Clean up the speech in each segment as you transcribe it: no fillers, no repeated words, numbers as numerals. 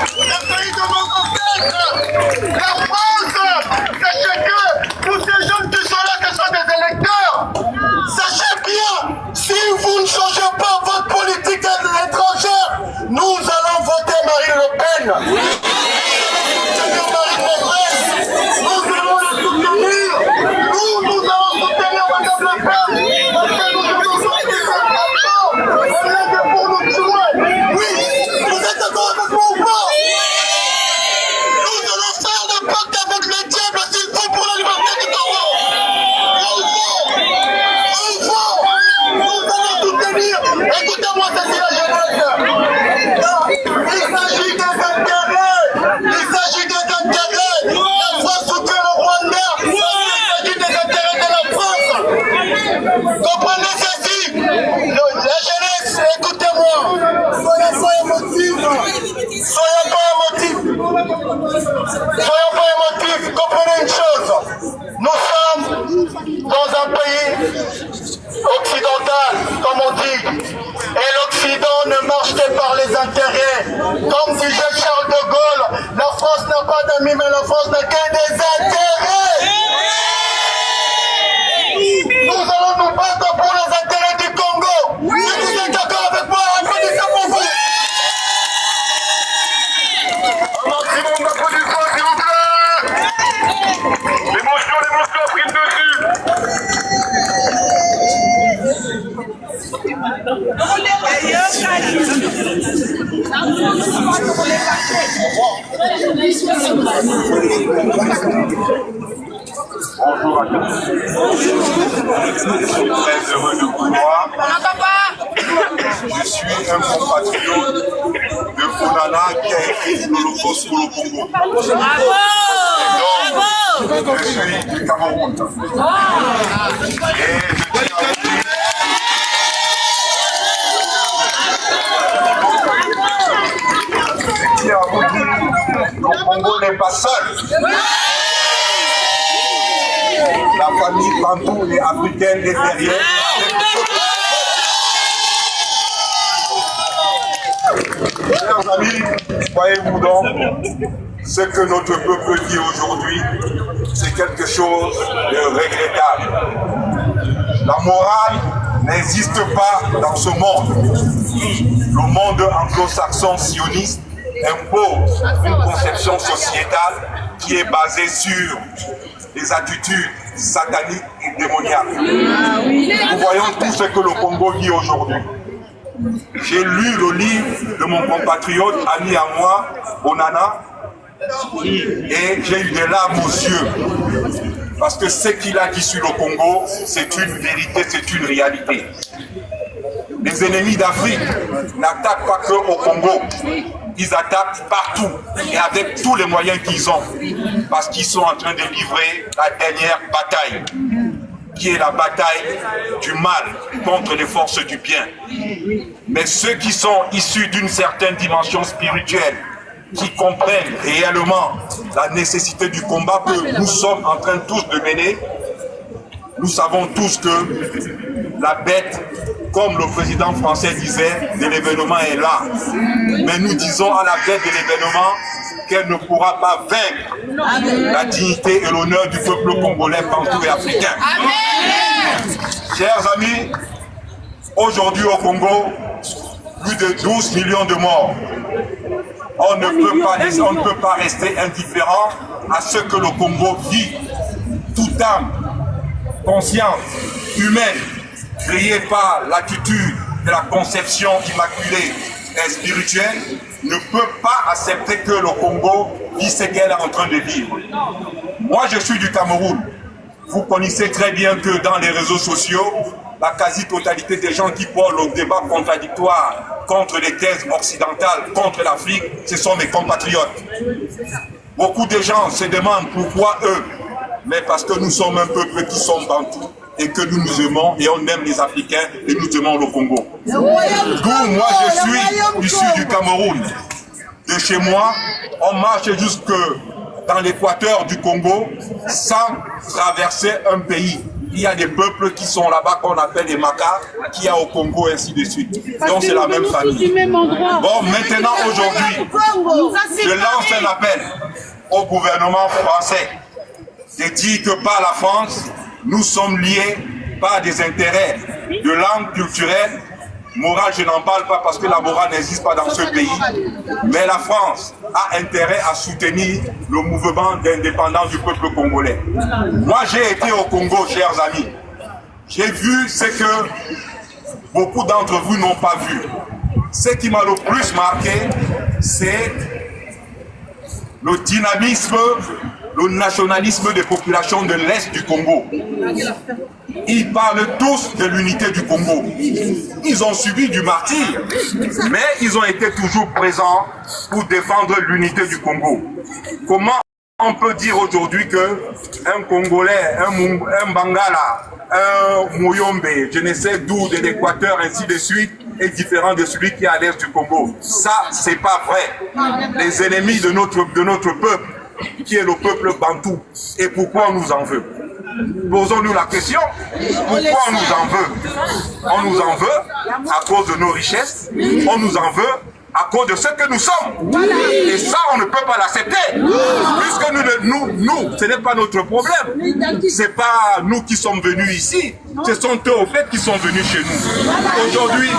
le pays de nos ancêtres, la France. Sachez que tous ces jeunes qui sont là, qui sont des électeurs, sachez bien, si vous ne changez pas votre politique étrangère, nous allons voter Marine Le Pen. Écoutez-moi, ça c'est la jeunesse. Il s'agit des intérêts. Il s'agit des intérêts. La France soutient le Rwanda. Il s'agit des intérêts de la France. Comprenez ceci. La jeunesse, écoutez-moi. Soyez pas émotifs. Soyez pas émotifs. Soyez pas émotifs. Comprenez une chose. Nous sommes dans un pays occidental, comme on dit. Et l'Occident ne marche que par les intérêts. Comme disait Charles de Gaulle, la France n'a pas d'amis, mais la France n'a que des intérêts. Nous allons nous battre pour les intérêts du Congo. Si vous êtes d'accord avec moi, applaudissez pour vous. Un maximum d'applaudissements, s'il vous plaît. L'émotion a pris le dessus. Bonjour à tous. Je suis très heureux de vous voir. Je suis un compatriote de Onana qui a écrit l'Holocauste pour le Congo. Donc, je suis du Cameroun. Et je tiens à vous dire, le Congo n'est pas seul. La famille Bantou et africaine est derrière. Chers amis, croyez-vous donc, ce que notre peuple dit aujourd'hui, c'est quelque chose de regrettable. La morale n'existe pas dans ce monde. Le monde anglo-saxon sioniste impose une conception sociétale qui est basée sur les attitudes sataniques et démoniaques. Nous voyons tout ce que le Congo vit aujourd'hui. J'ai lu le livre de mon compatriote, ami à moi, Onana, et j'ai eu des larmes aux yeux. Parce que ce qu'il a dit sur le Congo, c'est une vérité, c'est une réalité. Les ennemis d'Afrique n'attaquent pas que au Congo. Ils attaquent partout et avec tous les moyens qu'ils ont. Parce qu'ils sont en train de livrer la dernière bataille, qui est la bataille du mal contre les forces du bien. Mais ceux qui sont issus d'une certaine dimension spirituelle, qui comprennent réellement la nécessité du combat que nous sommes en train tous de mener, nous savons tous que la bête, comme le président français disait, de l'événement est là. Mais nous disons à la bête de l'événement qu'elle ne pourra pas vaincre la dignité et l'honneur du peuple congolais, bantou et africain. Amen. Chers amis, aujourd'hui au Congo, plus de 12 millions de morts. On ne peut pas rester indifférent à ce que le Congo vit. Toute âme, conscience, humaine, créée par l'attitude de la conception immaculée et spirituelle, ne peut pas accepter que le Congo vit ce qu'elle est en train de vivre. Moi, je suis du Cameroun. Vous connaissez très bien que dans les réseaux sociaux, la quasi-totalité des gens qui portent le débat contradictoire contre les thèses occidentales, contre l'Afrique, ce sont mes compatriotes. Beaucoup de gens se demandent pourquoi eux, mais parce que nous sommes un peuple qui sommes bantous et que nous nous aimons et on aime les Africains et nous aimons le Congo. D'où moi je suis issu du Cameroun. De chez moi, on marche jusque dans l'équateur du Congo sans traverser un pays. Il y a des peuples qui sont là-bas qu'on appelle les Makas, qui a au Congo, ainsi de suite. Donc c'est la même famille. Bon, maintenant, aujourd'hui, je lance un appel au gouvernement français de dire que par la France, nous sommes liés par des intérêts de langue culturelle. Morale, je n'en parle pas parce que la morale n'existe pas dans ce pays. Mais la France a intérêt à soutenir le mouvement d'indépendance du peuple congolais. Moi, j'ai été au Congo, chers amis. J'ai vu ce que beaucoup d'entre vous n'ont pas vu. Ce qui m'a le plus marqué, c'est le dynamisme, le nationalisme des populations de l'Est du Congo. Ils parlent tous de l'unité du Congo. Ils ont subi du martyre, mais ils ont été toujours présents pour défendre l'unité du Congo. Comment on peut dire aujourd'hui qu'un Congolais, un Bangala, un Moyombe, je ne sais d'où, de l'Équateur, ainsi de suite, est différent de celui qui est à l'Est du Congo? Ça, c'est pas vrai. Les ennemis de notre peuple, qui est le peuple bantou, et pourquoi on nous en veut? Posons-nous la question, pourquoi on nous en veut? On nous en veut à cause de nos richesses, on nous en veut à cause de ce que nous sommes. Et ça, on ne peut pas l'accepter. Puisque nous, ce n'est pas notre problème. Ce n'est pas nous qui sommes venus ici. Ce sont eux, au fait, qui sont venus chez nous. Aujourd'hui,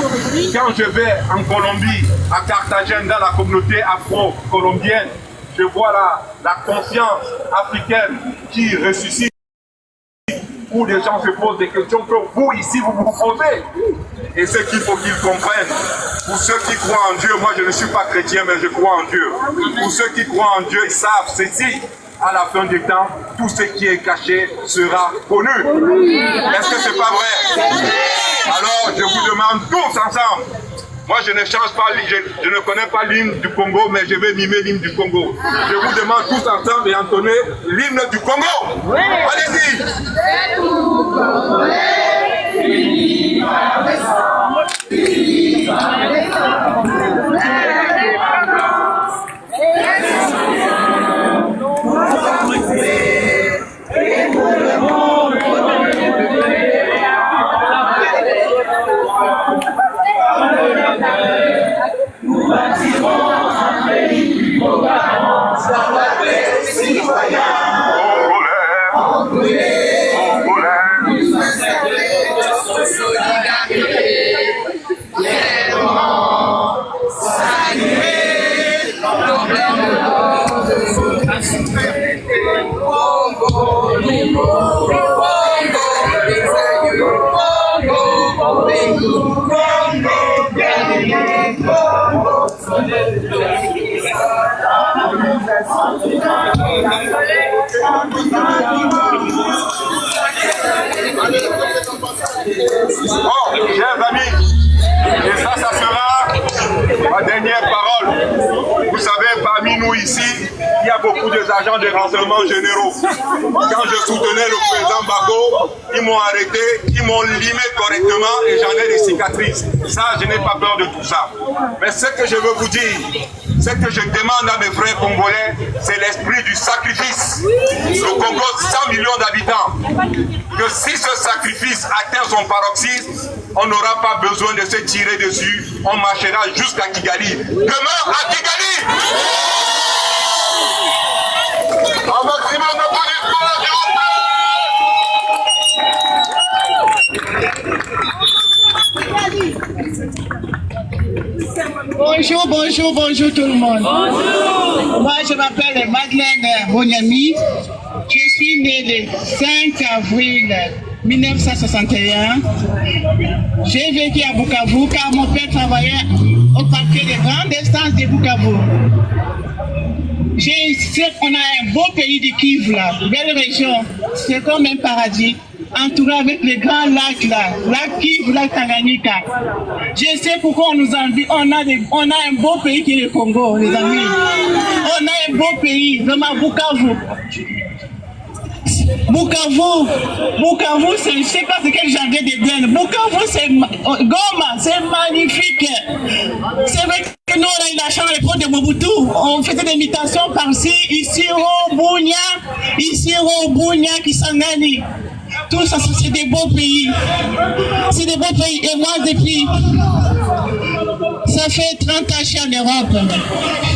quand je vais en Colombie, à Carthagène, dans la communauté afro-colombienne, je vois la conscience africaine qui ressuscite. Où les gens se posent des questions que vous, ici, vous vous posez. Et ce qu'il faut qu'ils comprennent, pour ceux qui croient en Dieu, moi je ne suis pas chrétien, mais je crois en Dieu. Pour ceux qui croient en Dieu, ils savent ceci. À la fin du temps, tout ce qui est caché sera connu. Est-ce que c'est pas vrai? Alors, je vous demande tous ensemble. Moi, je ne change pas, je ne connais pas l'hymne du Congo, mais je vais mimer l'hymne du Congo. Je vous demande tous ensemble et entonner l'hymne du Congo. Allez-y. Nous bâtirons un pays programmant sur la paix citoyenne. Congolais, nous installer notre solidarité, fièrement saluer l'emblème de notre souveraineté. Congo, Congo, les aïeux, Congo, Congo, Congo, bien-aimé, Congo, Bon, chers amis, et ça sera ma dernière parole. Vous savez, parmi nous ici, il y a beaucoup d'agents de renseignement généraux. Quand je soutenais le président Bago, ils m'ont arrêté, ils m'ont limé correctement et j'en ai des cicatrices. Ça, je n'ai pas peur de tout ça. Mais ce que je veux vous dire, ce que je demande à mes frères congolais, c'est l'esprit du sacrifice. Le Congo, 100 millions d'habitants. Que si ce sacrifice atteint son paroxysme, on n'aura pas besoin de se tirer dessus. On marchera jusqu'à Kigali. Demain, à Kigali! Un maximum de Bonjour, bonjour, bonjour tout le monde. Bonjour. Moi, je m'appelle Madeleine Bonyami. Je suis née le 5 avril 1961. J'ai vécu à Bukavu car mon père travaillait au parquet des grandes instances de Bukavu. On a un beau pays de Kivu là, belle région. C'est comme un paradis. Entouré avec les grands lacs là, lac Kivu, lac Tanganyika. Je sais pourquoi on nous envie. On a un beau pays qui est le Congo, les amis. On a un beau pays, vraiment Bukavu. Bukavu, je ne sais pas ce quel genre de bien. Bukavu, c'est Goma, c'est magnifique. C'est vrai que nous, on a eu la chance à l'époque de Mobutu. On faisait des imitations par-ci, ici au Bunya, Kisangani. Tout ça, c'est des beaux pays. C'est des beaux pays. Et moi, depuis, ça fait 30 ans que je suis en Europe.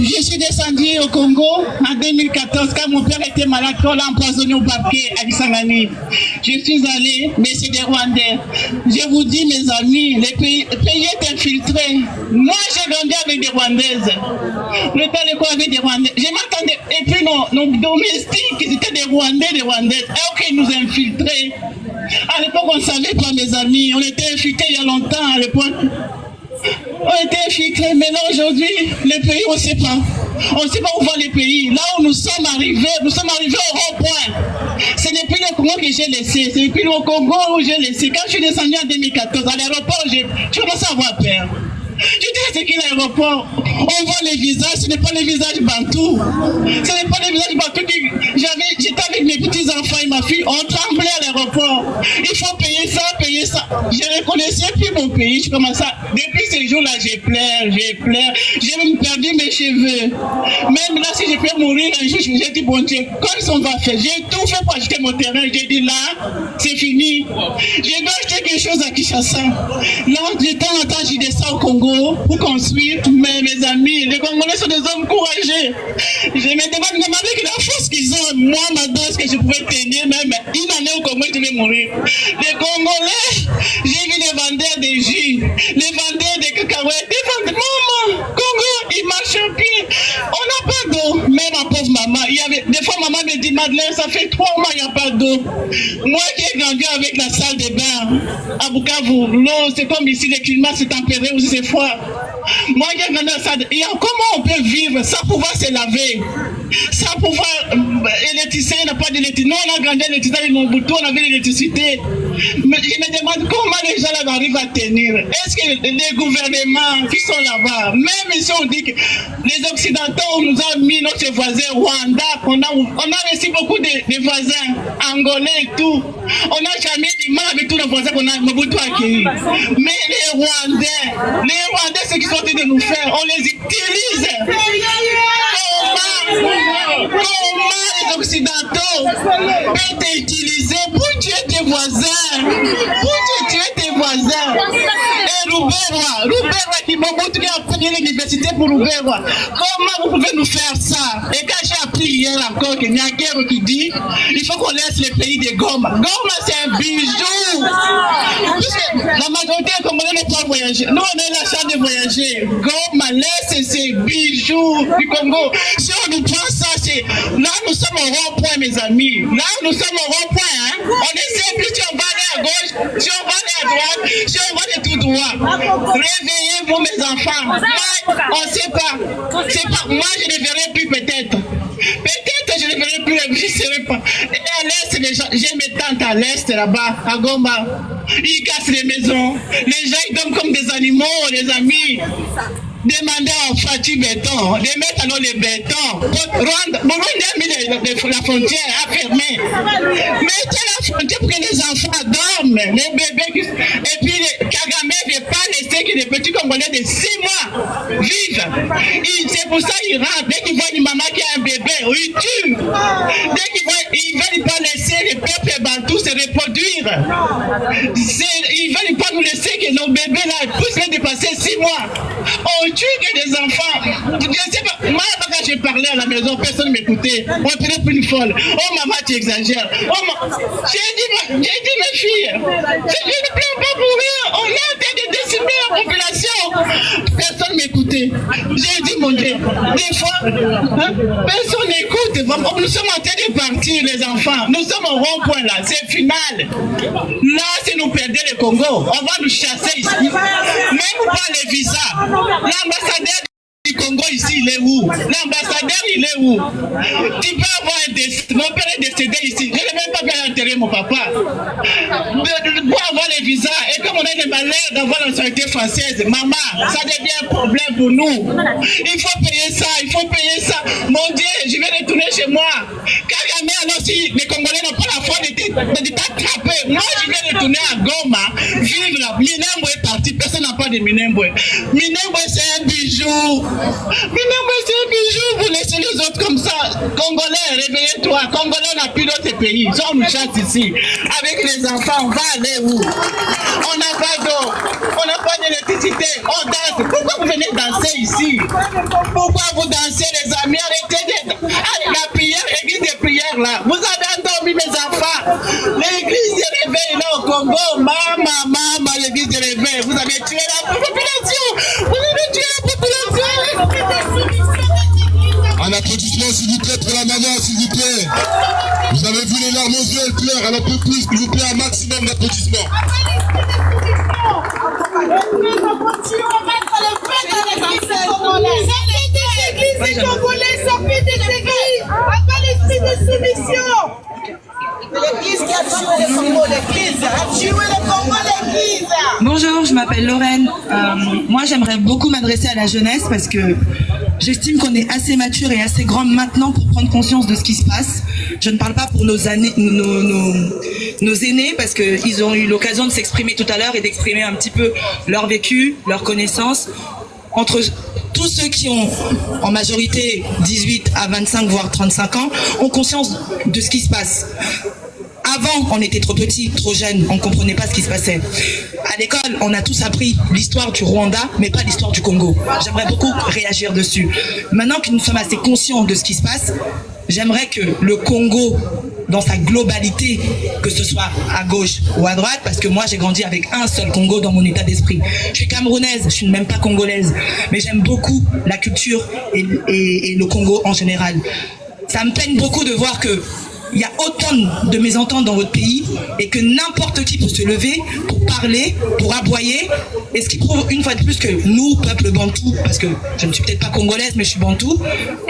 Je suis descendu au Congo en 2014 quand mon père était malade, quand on l'a empoisonné au parquet à Kisangani. Je suis allé, mais c'est des Rwandais. Je vous dis, mes amis, le pays est infiltré. Moi, j'ai grandi avec des Rwandaises. Le temps de quoi avec des Rwandais. Je m'attendais. Et puis nos domestiques, c'était des Rwandais, des Rwandaises. Et ok, ils nous infiltraient. À l'époque, on ne savait pas, mes amis. On était infiltrés il y a longtemps, à l'époque. On était infiltrés, mais là, aujourd'hui, les pays, on ne sait pas. On ne sait pas où vont les pays. Là où nous sommes arrivés au rond-point. C'est depuis le Congo que j'ai laissé. C'est depuis le Congo où j'ai laissé. Quand je suis descendu en 2014, à l'aéroport, je commençais à avoir peur. Je dis, c'est qui l'aéroport? On voit les visages, ce n'est pas les visages bantous. Ce n'est pas les visages bantous que j'étais avec mes petits-enfants et ma fille, on tremblait à l'aéroport. Il faut payer ça, payer ça. Je ne reconnaissais plus mon pays. Je commençais à... Depuis ces jours-là, je pleure. J'ai même perdu mes cheveux. Même là, si je peux mourir un jour, j'ai dit, bon Dieu, qu'est-ce qu'on va faire? J'ai tout fait pour acheter mon terrain. J'ai dit, là, c'est fini. Je dois acheter quelque chose à Kinshasa. Là, de temps en temps, j'y descends au Congo pour construire, mais mes amis, les Congolais sont des hommes courageux. Je me demande même avec la force qu'ils ont, moi, maintenant, est-ce que je pouvais tenir même une année au Congo, je vais mourir. Les Congolais, j'ai vu les vendeurs de jus, les vendeurs de cacahuètes, les vendeurs, maman, Congo, ils marchent au pied. On n'a pas d'eau. Même ma pauvre maman, des fois maman me dit, Madeleine, ça fait 3 mois, il n'y a pas d'eau. Moi qui ai grandi avec la salle de bain à Bukavu, l'eau, c'est comme ici, le climat c'est tempéré aussi, c'est froid. Moi qui ai grandi dans la salle de bain, comment on peut vivre sans pouvoir se laver, sans pouvoir électricité, il n'y a pas d'électricité. Nous, on a grandi à l'électricité avec mon bouton, on avait l'électricité. Mais je me demande comment les gens là arrivent à tenir. Est-ce que les gouvernements qui sont là-bas, même ici on dit que les Occidentaux nous ont mis notre voisin Rwanda, on a reçu beaucoup de voisins angolais et tout. On n'a jamais du mal avec tous nos voisins qu'on a Mobutu accueillis. Mais les Rwandais, ce qu'ils sont en train de nous faire, on les utilise. Comment les Occidentaux peuvent t'utiliser pour tuer tes voisins? Pour tuer tes voisins. Et Rouberwa qui Mobutu a pris l'université pour Rouberwa. Comment vous pouvez nous faire ça? Et quand j'ai appris hier encore qu'il y a Nyagero qui dit il faut qu'on laisse le pays de Goma. Goma c'est un bijou. La majorité des Congolais ne peuvent pas voyager. Nous on a la chance de voyager. Goma laisse ces bijoux du Congo. Si on nous prend ça, c'est là nous sommes au rond-point mes amis. Là nous sommes au rond-point. Hein? On essaie plus si on va aller à gauche, si on va aller à droite, si on va aller tout droit. Réveillez-vous mes enfants. Moi, on ne sait pas. C'est pas. Moi je ne verrai plus peut-être. Peut-être je ne verrai plus, je ne serai pas. Et à l'est, les gens, j'ai mes tantes à l'est là-bas, à Goma. Ils cassent les maisons. Les gens ils dorment comme des animaux, les amis. Demander à Fati béton, de mettre alors les bétons. Burundi a mis la frontière, a fermé. Mettez la frontière pour que les enfants dorment, les bébés. Et puis Kagame ne veut pas laisser que les petits Congolais de 6 mois vivent. C'est pour ça qu'ils rentrent. Dès qu'ils voient une maman qui a un bébé, ils tuent. Dès qu'ils voient, ils ne veulent pas laisser les peuples bantous se reproduire. Ils ne veulent pas nous laisser que nos bébés là puissent les dépasser 6 mois. On tue que des enfants. Je ne sais pas. Moi, quand j'ai parlé à la maison, personne ne m'écoutait. On était plus folle. Oh maman, tu exagères. Oh, j'ai dit mes filles, je ne plains pas pour rien. On est en train de décimer la population. Personne ne m'écoutait. J'ai dit mon Dieu, des fois, personne n'écoute. Nous sommes en train de partir, les enfants. Nous sommes au rond-point là. C'est final. Là, si nous perdons le Congo, on va nous chasser ici. Même pas les visas. L'ambassadeur du Congo ici, il est où? L'ambassadeur, il est où? Tu peux avoir un décès. Mon père est décédé ici. Je n'ai même pas bien enterré mon papa. Pour avoir les visas, et comme on a le malheur d'avoir la nationalité française, maman, ça devient un problème pour nous. Il faut payer ça, il faut payer ça. Mon Dieu, je vais retourner chez moi. Kagame, alors si les Congolais n'ont pas la foi de t'attraper, moi je vais retourner à Goma, vivre là. Minembwe est parti, personne n'a pas de Minembwe. Minembwe c'est un bijou. Minembwe c'est un bijou, vous laissez les autres comme ça. Congolais, réveillez-toi. Congolais, on n'a plus d'autres pays. Si on nous chasse ici, avec les enfants, on va aller où? On n'a pas d'eau, on n'a pas d'électricité, on danse. Pourquoi vous venez danser ici? Pourquoi vous dansez, les amis? Arrêtez de... la prière, l'église de prière là. Vous avez endormi mes enfants. L'église de réveil là au Congo, maman, l'église de réveil. Vous avez tué la population. Vous avez tué la population. Un applaudissement s'il vous plaît pour la maman, s'il vous plaît. Vous avez vu les larmes aux yeux, elle pleure, elle en peut plus, s'il vous plaît, un maximum d'applaudissements. Bonjour, je m'appelle Lorraine. Moi, j'aimerais beaucoup m'adresser à la jeunesse parce que j'estime qu'on est assez mature et assez grand maintenant pour prendre conscience de ce qui se passe. Je ne parle pas pour nos aînés parce qu'ils ont eu l'occasion de s'exprimer tout à l'heure et d'exprimer un petit peu leur vécu, leur connaissance. Entre tous ceux qui ont en majorité 18 à 25 voire 35 ans ont conscience de ce qui se passe. Avant, on était trop petits, trop jeunes, on ne comprenait pas ce qui se passait. À l'école, on a tous appris l'histoire du Rwanda, mais pas l'histoire du Congo. J'aimerais beaucoup réagir dessus. Maintenant que nous sommes assez conscients de ce qui se passe, j'aimerais que le Congo, dans sa globalité, que ce soit à gauche ou à droite, parce que moi j'ai grandi avec un seul Congo dans mon état d'esprit. Je suis camerounaise, je suis même pas congolaise, mais j'aime beaucoup la culture et le Congo en général. Ça me peine beaucoup de voir que il y a autant de mésententes dans votre pays et que n'importe qui peut se lever pour parler, pour aboyer, et ce qui prouve une fois de plus que nous, peuple bantou, parce que je ne suis peut-être pas congolaise mais je suis bantou,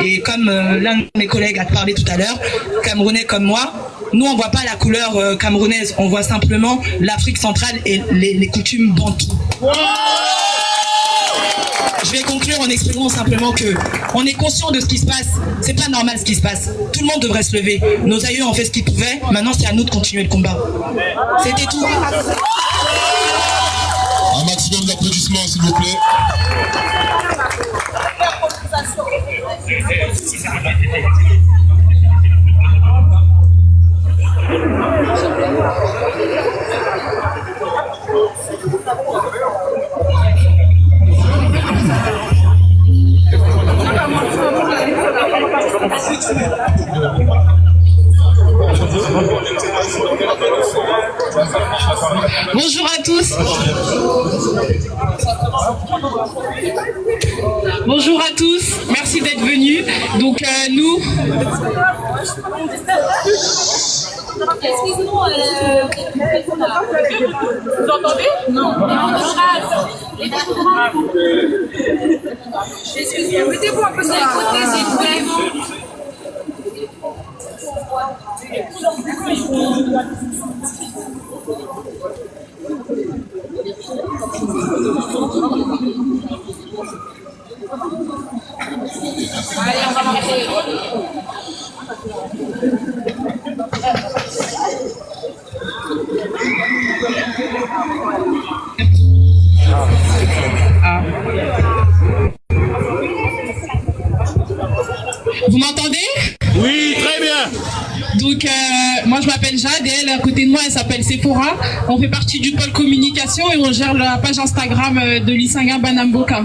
et comme l'un de mes collègues a parlé tout à l'heure, camerounais comme moi, nous on voit pas la couleur camerounaise, on voit simplement l'Afrique centrale et les coutumes bantou. Je vais conclure en exprimant simplement que on est conscient de ce qui se passe. C'est pas normal ce qui se passe. Tout le monde devrait se lever. Nos aïeux ont fait ce qu'ils pouvaient. Maintenant, c'est à nous de continuer le combat. C'était tout. Un maximum d'applaudissements, s'il vous plaît. Bonjour à tous. Bonjour à tous. Merci d'être venus. Donc nous. Excusez-moi, vous entendez? Non. Excusez-moi, mettez-vous un peu sur les côtés, s'il vous plaît. Allez, on va marcher. Vous m'entendez? Oui, très bien. Donc, moi je m'appelle Jade et elle, à côté de moi, elle s'appelle Sephora. On fait partie du pôle communication et on gère la page Instagram de Lisanga Banamboka.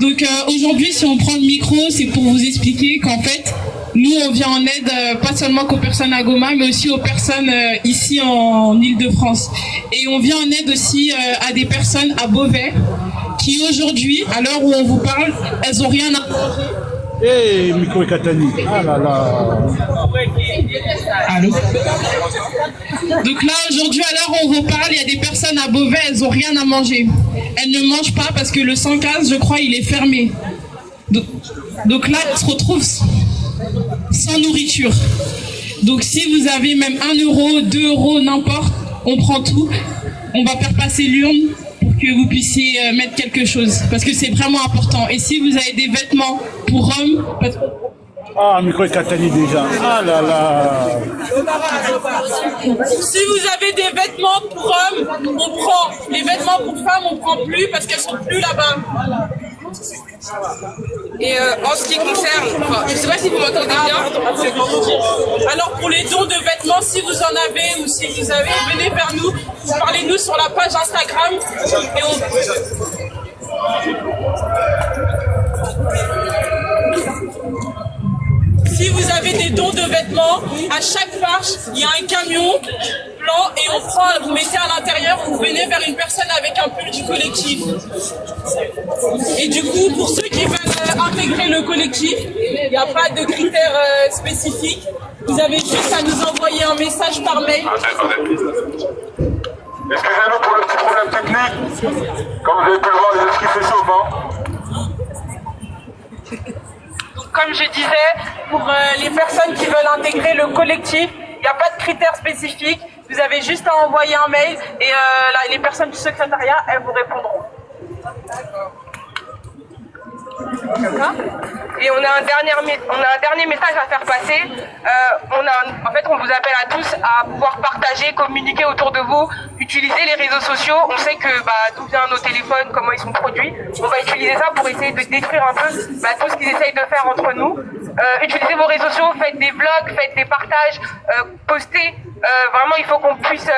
Donc aujourd'hui, si on prend le micro, c'est pour vous expliquer qu'en fait, nous, on vient en aide pas seulement qu'aux personnes à Goma, mais aussi aux personnes ici en Île-de-France. Et on vient en aide aussi à des personnes à Beauvais qui aujourd'hui, à l'heure où on vous parle, elles n'ont rien à manger. Eh, Miko et Katani. Ah là là. Allô? Donc là, aujourd'hui, à l'heure où on vous parle, il y a des personnes à Beauvais, elles n'ont rien à manger. Elles ne mangent pas parce que le 115, je crois, il est fermé. Donc là, elles se retrouvent sans nourriture. Donc si vous avez même 1 euro, 2 euros, n'importe, on prend tout. On va faire passer l'urne pour que vous puissiez mettre quelque chose. Parce que c'est vraiment important. Et si vous avez des vêtements pour hommes... Ah, Miko et Katani déjà. Ah là là. Si vous avez des vêtements pour hommes, on prend. Les vêtements pour femmes, on prend plus parce qu'elles sont plus là-bas. Et en ce qui concerne, je ne sais pas si vous m'entendez bien. Alors pour les dons de vêtements, si vous en avez ou si vous avez, venez vers nous, parlez-nous sur la page Instagram et Si vous avez des dons de vêtements, à chaque marche, il y a un camion blanc et on prend, vous mettez à l'intérieur, vous venez vers une personne avec un pull du collectif. Et du coup, pour ceux qui veulent intégrer le collectif, il n'y a pas de critères spécifiques. Vous avez juste à nous envoyer un message par mail. Excusez-nous pour le petit problème technique. Comme vous avez pu le voir, les esprits s'échauffent, hein. Donc, comme je disais, pour les personnes qui veulent intégrer le collectif, il n'y a pas de critères spécifiques. Vous avez juste à envoyer un mail et les personnes du secrétariat, elles vous répondront. Et on a un dernier message à faire passer. En fait, on vous appelle à tous à pouvoir partager, communiquer autour de vous, utiliser les réseaux sociaux. On sait que d'où viennent nos téléphones, comment ils sont produits. On va utiliser ça pour essayer de détruire un peu tout ce qu'ils essayent de faire entre nous. Utilisez vos réseaux sociaux, faites des vlogs, faites des partages, postez. Vraiment, il faut qu'on puisse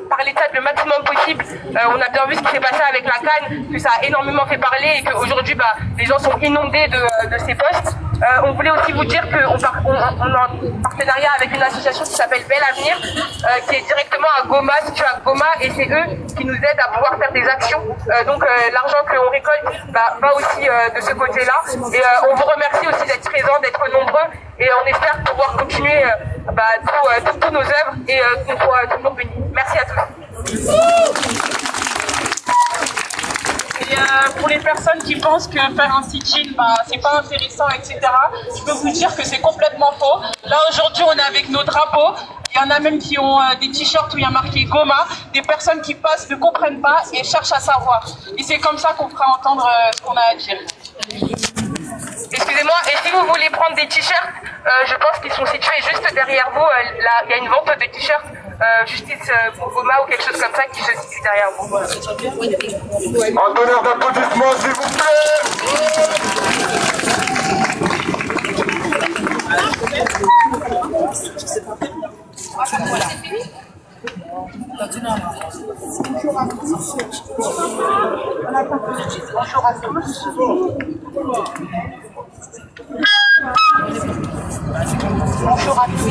parler de ça le maximum possible. On a bien vu ce qui s'est passé avec la CAN, que ça a énormément fait parler et qu'aujourd'hui, les gens sont inondés de ces posts. On voulait aussi vous dire qu'on a un partenariat avec une association qui s'appelle Bel Avenir, qui est directement à Goma, située à Goma, et c'est eux qui nous aident à pouvoir faire des actions. Donc l'argent qu'on récolte va aussi de ce côté-là. Et on vous remercie aussi d'être présents, d'être nombreux, et on espère pouvoir continuer toutes nos œuvres et qu'on soit toujours bénis. Merci à tous. Et pour les personnes qui pensent que faire un sit-in, c'est pas intéressant, etc., je peux vous dire que c'est complètement faux. Là, aujourd'hui, on est avec nos drapeaux. Il y en a même qui ont des t-shirts où il y a marqué Goma. Des personnes qui passent ne comprennent pas et cherchent à savoir. Et c'est comme ça qu'on fera entendre ce qu'on a à dire. Excusez-moi, et si vous voulez prendre des t-shirts, je pense qu'ils sont situés juste derrière vous. Il y a une vente de t-shirts Justice pour Goma ou quelque chose comme ça qui se situe derrière vous. En donneur d'applaudissements, s'il vous Bonjour à tous. Bonjour à tous.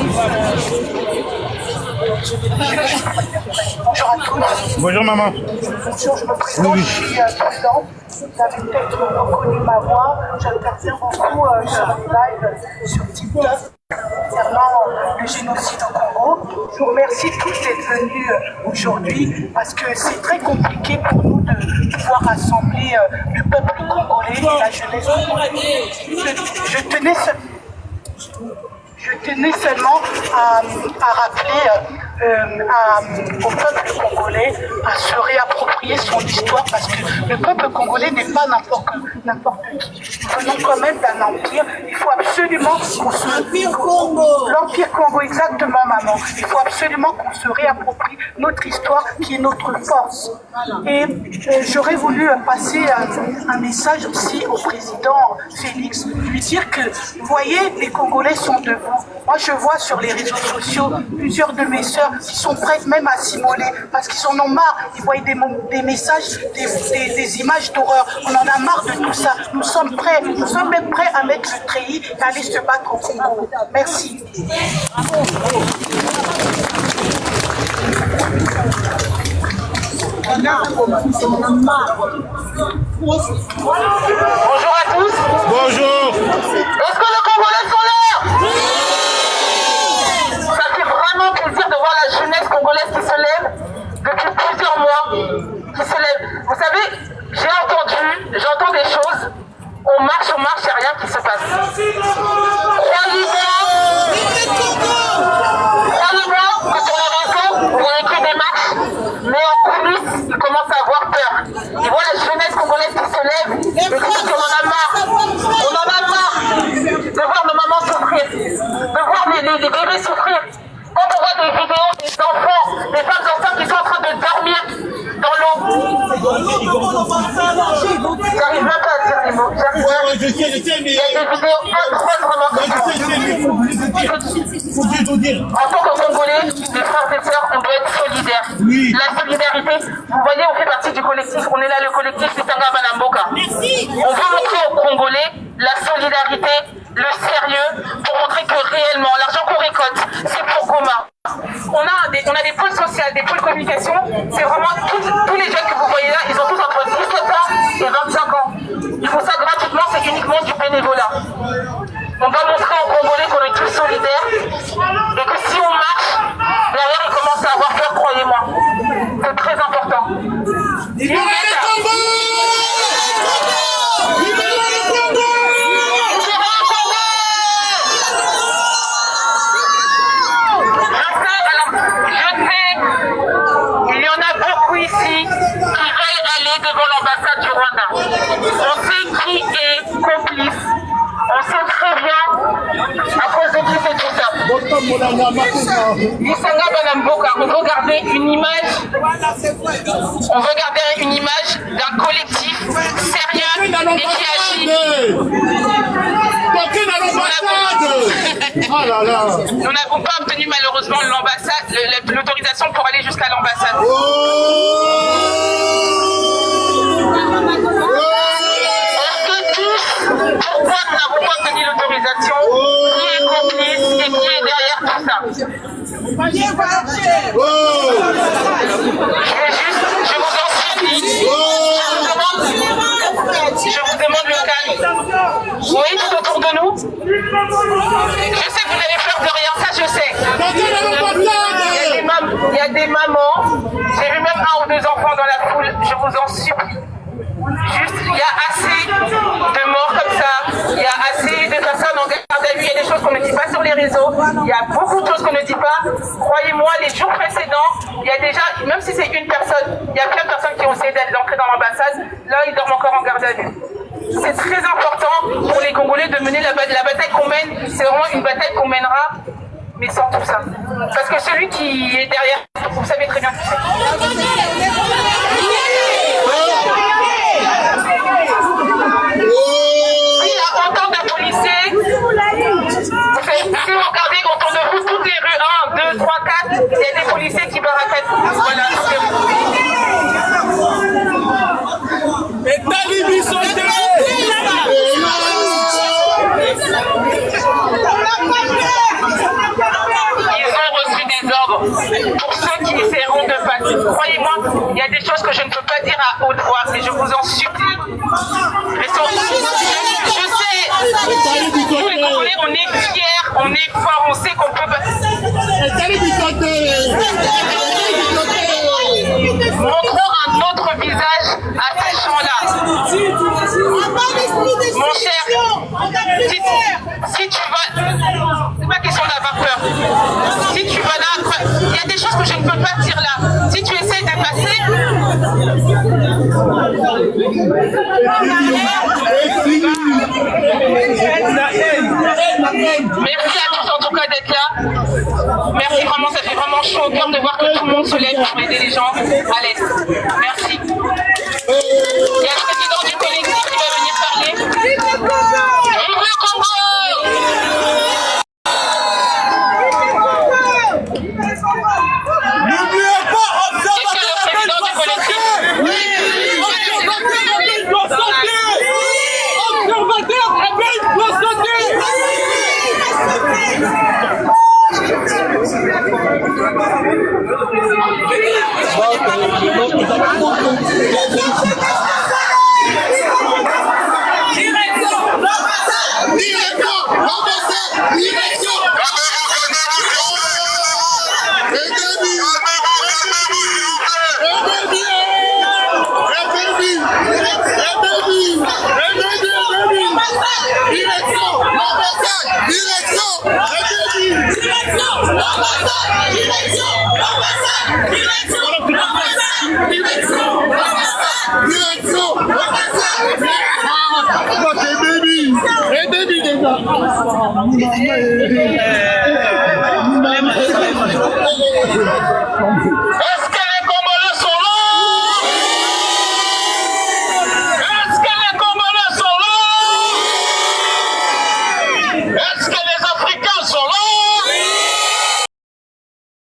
Bonjour à tous. Bonjour maman. Bonjour, je me présente, je suis prudente. Vous avez peut-être reconnu ma voix. J'interviens beaucoup sur les lives sur TikTok concernant le génocide au Congo. Je vous remercie tous d'être venus aujourd'hui parce que c'est très compliqué pour nous de pouvoir rassembler le peuple congolais et la jeunesse congolaise. Je tenais seulement à rappeler au peuple congolais à se réapproprier son histoire parce que le peuple congolais n'est pas n'importe qui. Nous venons quand même d'un empire. Il faut absolument qu'on se... L'Empire Congo. L'Empire Congo, exactement, maman. Il faut absolument qu'on se réapproprie notre histoire qui est notre force. Et j'aurais voulu passer un message aussi au président Félix, lui dire que, vous voyez, les Congolais sont debout. Moi, je vois sur les réseaux sociaux plusieurs de mes sœurs qui sont prêtes même à s'immoler parce qu'ils en ont marre. Ils voient des messages, des images d'horreur. On en a marre de tout ça. Nous sommes prêts. Nous sommes même prêts à mettre le treillis et aller se battre au Congo. Merci. Bonjour à tous. Bonjour. Est-ce que les Congolais sont là? Ça fait vraiment plaisir de voir la jeunesse congolaise qui se lève depuis plusieurs mois, qui se lève. Vous savez, j'entends des choses. On marche, il n'y a rien qui se passe. Croyez-moi que sur les réseaux, on écrit des marches, mais en coulisses, ils commencent à avoir peur. Ils voient la jeunesse congolaise qui se lève et qui dit qu'on en a marre. On en a marre de voir nos mamans souffrir, de voir les bébés souffrir. Quand on voit des vidéos des enfants, des femmes enceintes qui sont en train de dormir dans l'eau, j'arrive même pas à dire les niveau. J'arrive. Je sais, mais... Il y a des vidéos incroyablement. En tant que Congolais, les frères et sœurs, on doit être solidaires. Oui. La solidarité, vous voyez, on fait partie du collectif. On est là, le collectif Lisanga Banamboka. Merci. On veut montrer aux Congolais la solidarité, le sérieux, pour montrer que réellement, l'argent qu'on récolte, c'est pour Goma. On a des pôles sociaux, des pôles communication. C'est vraiment tous les jeunes que vous voyez là, ils ont tous entre 17 ans et 25 ans. Ils font ça gratuitement, c'est uniquement du bénévolat. On doit montrer aux Congolais qu'on est tous solidaires et que si on marche, derrière ils commencent à avoir peur, croyez-moi. C'est très important. On sait qui est complice, on sait très bien à cause de qui c'est tout ça. Lisanga Banamboka, on veut garder une image d'un collectif sérieux et qui agit. Nous n'avons pas obtenu malheureusement l'autorisation pour aller jusqu'à l'ambassade. Pourquoi nous n'avons pas obtenu l'autorisation? Qui est complice et qui est derrière tout ça? Je vous en supplie, je vous demande le calme. Vous voyez tout autour de nous? Je sais que vous avez peur de rien, ça je sais. Il y a des mamans, j'ai vu même 1 ou 2 enfants dans la foule, je vous en supplie. Juste, il y a assez de morts comme ça, il y a assez de personnes en garde à vue, il y a des choses qu'on ne dit pas sur les réseaux, il y a beaucoup de choses qu'on ne dit pas. Croyez-moi, les jours précédents, il y a déjà, même si c'est une personne, il y a plein de personnes qui ont essayé d'entrer dans l'ambassade, là ils dorment encore en garde à vue. C'est très important pour les Congolais de mener la bataille qu'on mène, c'est vraiment une bataille qu'on mènera, mais sans tout ça. Parce que celui qui est derrière, vous savez très bien qui c'est. Il y a autant de policiers. Si vous regardez autour de vous, toutes les rues 1, 2, 3, 4, il y a des policiers qui barricadent. Voilà. Ils ont reçu des ordres pour ceux qui essaieront de passer. Croyez-moi, il y a des choses que je ne peux pas dire à haute voix, mais je vous en supplie. Je sais, nous les Congolais, on est fiers, on est forts, on sait qu'on peut pas. Montrons un autre visage à ces gens-là. Mon cher, si tu vas, c'est pas question d'avoir peur. Si tu vas là, il y a des choses que je ne peux pas dire là. Si tu essaies de passer, merci à tous en tout cas d'être là. Merci vraiment, ça fait vraiment chaud au cœur de voir que tout le monde se lève pour aider les gens à l'Est. Merci. Il y a le président du collectif qui va venir parler. Vive le Congo! N'oubliez pas, Est-ce que le président du collectif? observateur, avec la santé. Hey, baby,